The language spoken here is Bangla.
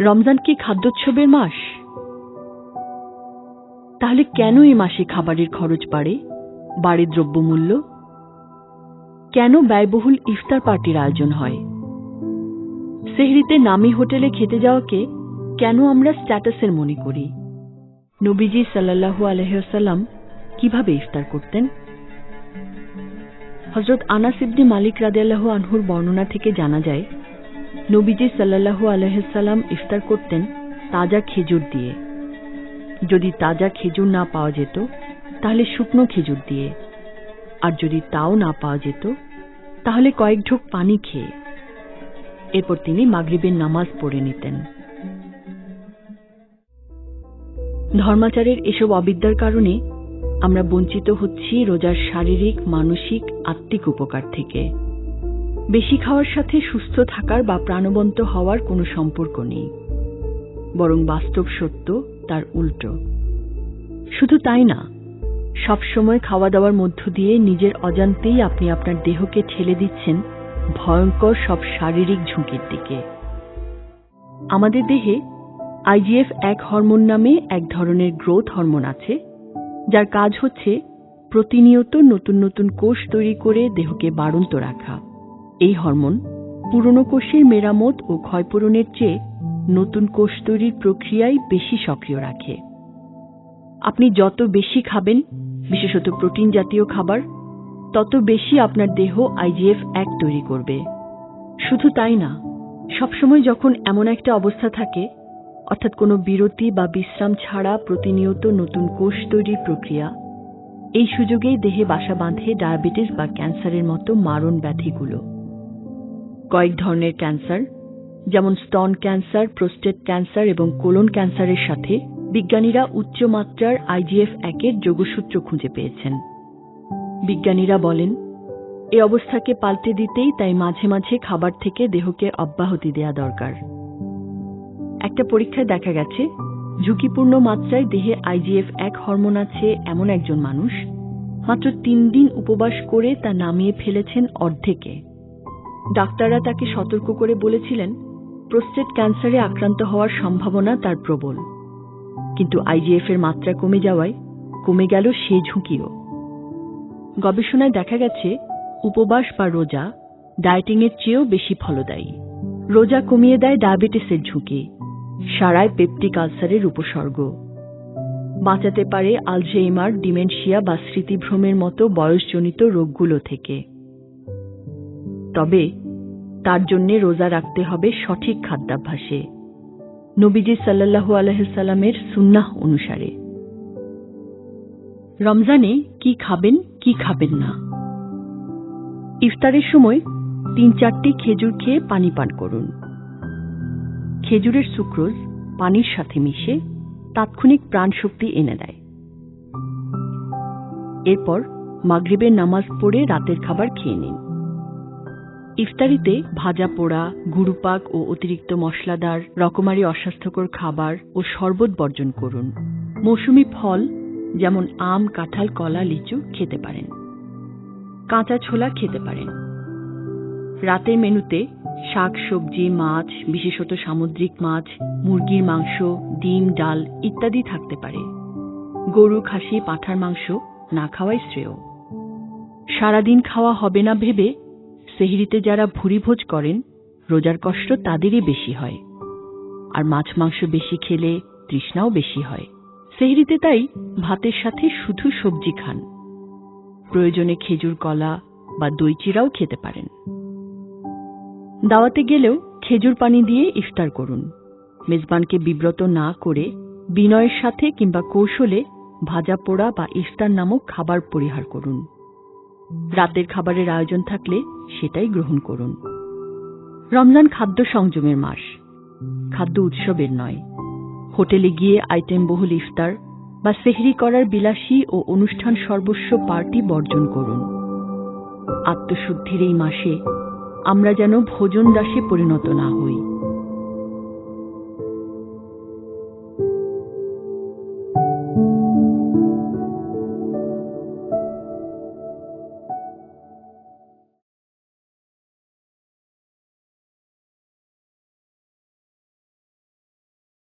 রমজান কি খাদ্যোৎসবের মাস? তাহলে কেন এই মাসে খাবারের খরচ বাড়ে দ্রব্যমূল্য? কেন ব্যয়বহুল ইফতার পার্টির আয়োজন হয়? সেহরিতে নামি হোটেলে খেতে যাওয়াকে কেন আমরা স্ট্যাটাসের মনে করি? নবীজি সাল্লাল্লাহু আলাইহি ওয়াসাল্লাম কিভাবে ইফতার করতেন? হযরত আনাস ইবনে মালিক রাদিয়াল্লাহু আনহুর বর্ণনা থেকে জানা যায়, নবীজি সাল্লাল্লাহু আলাইহি ওয়াসাল্লাম ইফতার করতেন তাজা খেজুর দিয়ে। যদি তাজা খেজুর না পাওয়া যেত তাহলে শুকনো খেজুর দিয়ে, আর যদি তাও না পাওয়া যেত তাহলে কয়েক ঢোক পানি খেয়ে। এরপর তিনি মাগরিবের নামাজ পড়ে নিতেন। ধর্মাচারের এসব অবিদ্যার কারণে আমরা বঞ্চিত হচ্ছি রোজার শারীরিক, মানসিক, আত্মিক উপকার থেকে। বেশি খাওয়ার সাথে সুস্থ থাকার বা প্রাণবন্ত হওয়ার কোনো সম্পর্ক নেই, বরং বাস্তব সত্য তার উল্টো। শুধু তাই না, সবসময় খাওয়া দাওয়ার মধ্য দিয়ে নিজের অজান্তেই আপনি আপনার দেহকে ঠেলে দিচ্ছেন ভয়ঙ্কর সব শারীরিক ঝুঁকির দিকে। আমাদের দেহে IGF-1 হরমোন নামে এক ধরনের গ্রোথ হরমোন আছে, যার কাজ হচ্ছে প্রতিনিয়ত নতুন নতুন কোষ তৈরি করে দেহকে বাড়ন্ত রাখা। এই হরমোন পুরনো কোষের মেরামত ও ক্ষয়পূরণের চেয়ে নতুন কোষ তৈরির প্রক্রিয়ায় বেশি সক্রিয় রাখে। আপনি যত বেশি খাবেন, বিশেষত প্রোটিন জাতীয় খাবার, তত বেশি আপনার দেহ IGF-1 তৈরি করবে। শুধু তাই না, সবসময় যখন এমন একটা অবস্থা থাকে, অর্থাৎ কোনো বিরতি বা বিশ্রাম ছাড়া প্রতিনিয়ত নতুন কোষ তৈরির প্রক্রিয়া, এই সুযোগেই দেহে বাসা বাঁধে ডায়াবেটিস বা ক্যান্সারের মতো মারণ ব্যাধিগুলো। কয়েক ধরনের ক্যান্সার, যেমন স্তন ক্যান্সার, প্রোস্টেট ক্যান্সার এবং কোলন ক্যান্সারের সাথে বিজ্ঞানীরা উচ্চমাত্রার IGF-1 এর যোগসূত্র খুঁজে পেয়েছেন। বিজ্ঞানীরা বলেন, এই অবস্থাকে পাল্টে দিতেই তাই মাঝে মাঝে খাবার থেকে দেহকে অব্যাহতি দেয়া দরকার। একটা পরীক্ষায় দেখা গেছে, ঝুঁকিপূর্ণ মাত্রায় দেহে IGF-1 হরমোন আছে এমন একজন মানুষ মাত্র 3 দিন উপবাস করে তা নামিয়ে ফেলেছেন অর্ধেকে। ডাক্তাররা তাকে সতর্ক করে বলেছিলেন প্রোস্টেট ক্যান্সারে আক্রান্ত হওয়ার সম্ভাবনা তার প্রবল, কিন্তু IGF এর মাত্রা কমে যাওয়ায় কমে গেল সে ঝুঁকিও। গবেষণায় দেখা গেছে, উপবাস বা রোজা ডায়েটিং এর চেয়েও বেশি ফলদায়ী। রোজা কমিয়ে দেয় ডায়াবেটিসের ঝুঁকি, সারায় পেপটিক আলসারের উপসর্গ, বাঁচাতে পারে আলঝেইমার, ডিমেনশিয়া বা স্মৃতিভ্রমের মতো বয়সজনিত রোগগুলো থেকে। তবে তার জন্য রোজা রাখতে হবে সঠিক খাদ্যাভ্যাসে, নবীজি সাল্লাল্লাহু আলাইহি সাল্লামের সুন্নাহ অনুসারে। রমজানে কি খাবেন, কি খাবেন না? ইফতারের সময় 3-4টি খেজুর খেয়ে পানি পান করুন। খেজুরের সুক্রোজ পানির সাথে মিশে তাৎক্ষণিক প্রাণশক্তি এনে দেয়। এরপর মাগরিবের নামাজ পড়ে রাতের খাবার খেয়ে নিন। ইফতারিতে ভাজা পোড়া, গুরুপাক ও অতিরিক্ত মশলাদার, রকমারি অস্বাস্থ্যকর খাবার ও শরবত বর্জন করুন। মৌসুমী ফল যেমন আম, কাঁঠাল, কলা, লিচু খেতে পারেন। কাঁচা ছোলা খেতে পারেন। রাতের মেনুতে শাক, সবজি, মাছ, বিশেষত সামুদ্রিক মাছ, মুরগির মাংস, ডিম, ডাল ইত্যাদি থাকতে পারে। গরু, খাসি, পাঁঠার মাংস না খাওয়াই শ্রেয়। সারাদিন খাওয়া হবে না ভেবে সেহরিতে যারা ভুরিভোজ করেন, রোজার কষ্ট তাদেরই বেশি হয়। আর মাছ মাংস বেশি খেলে তৃষ্ণাও বেশি হয়। সেহরিতে তাই ভাতের সাথে শুধু সবজি খান। প্রয়োজনে খেজুর, কলা বা দই চিড়াও খেতে পারেন। দাওয়াতে গেলেও খেজুর পানি দিয়ে ইফতার করুন। মেজবানকে বিব্রত না করে বিনয়ের সাথে কিংবা কৌশলে ভাজা পোড়া বা ইফতার নামক খাবার পরিহার করুন। রাতের খাবারের আয়োজন থাকলে সেটাই গ্রহণ করুন। রমজান খাদ্য সংযমের মাস, খাদ্য উৎসবের নয়। হোটেলে গিয়ে আইটেম বহুল ইফতার বা সেহরি করার বিলাসী ও অনুষ্ঠান সর্বস্ব পার্টি বর্জন করুন। আত্মশুদ্ধির এই মাসে আমরা যেন ভোজন দাসে পরিণত না হই।